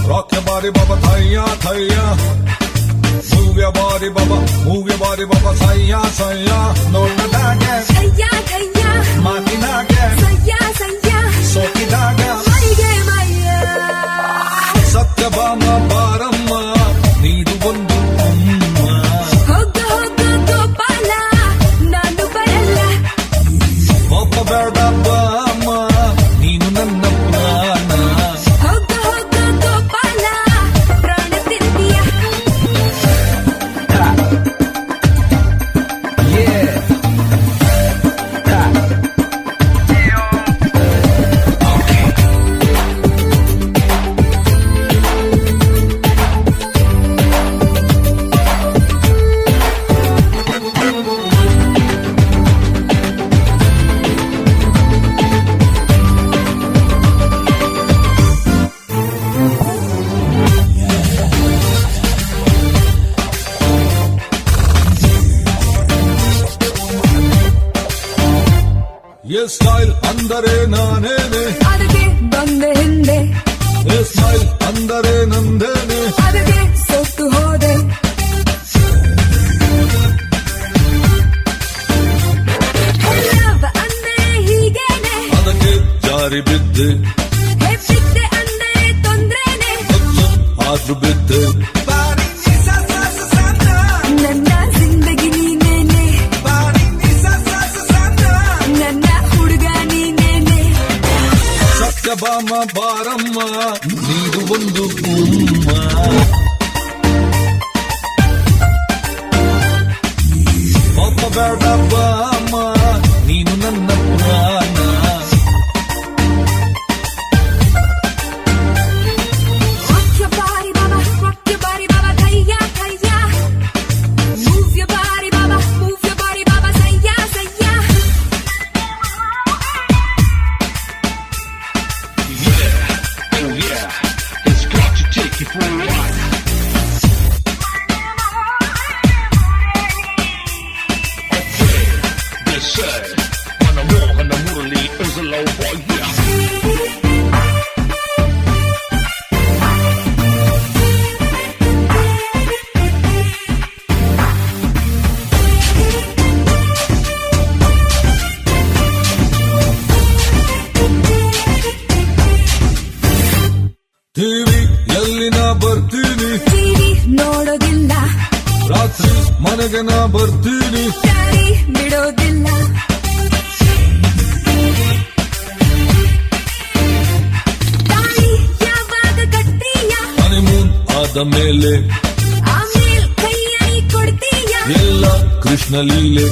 Rock your body, baba, thaya, thaya. Move your body, baba, thaya, thaya. No naga, thaya thaya mati naga, thaya thaya soti naga. maya Satyabama baramma, needu ondu amma. hogga hogga gopala nanu baralla Papa berda bama, neenu nanna prana. hogga hogga gopala prana tindiya ये style अंदरे नानेने, ಅದಕ್ಕೆ ಬಂದೆ ಹಿಂದೆ ये style अंदरे नंदेने. ಅದಕ್ಕೆ ಸೊತ್ತು ಹೋದೆ ಲವ್ ಅಂದ್ರೆ ಹೀಗೇನೆ ಅದಕ್ಕೆ ಜಾರಿ ಬಿದ್ದೆ, ಬಿದ್ದೆ ಅಂದ್ರೆ ತೊಂದ್ರೆನೆ ಆದ್ರೂ ಬಿದ್ದೆ. ನನ್ನ ಜಿಂದಗಿ ನೀನೇನೆ ನನ್ನ ಹುಡುಗ ನೀನೇನೆ ಸತ್ಯಭಾಮ ಬಾರಮ್ಮ, ನೀನು ಒಂದು ಉಮ್ಮ. ಪಾಪ ಬೇಡ ಬಾಮ್ಮ, ನೀನು ನನ್ನ ಪುರಾಣ. rock your body baba thaya thaya move your body baba thaya thaya Oh yeah, it's got to take you for a ride. Okay, they say, when I'm walking the Murali is a low boy, yeah. TV ಎಲ್ಲಿ ನಾ ಬರ್ತೀನಿ, TV ನೋಡೋದಿಲ್ಲ ರಾತ್ರಿ ಮನೆಗೆ ನಾ ಬರ್ತೀನಿ. ಗಾಡಿ ಬಿಡೋದಿಲ್ಲ ತಾಳಿ ಯಾವಾಗ ಕಟ್ತೀಯ ಹನಿಮೂನ್ ಆದ ಮೇಲೆ ಆಮೇಲ್ ಕೈಯಲ್ಲಿ ಕೊಡ್ತೀಯ ಎಲ್ಲ ಕೃಷ್ಣ ಲೀಲೆ.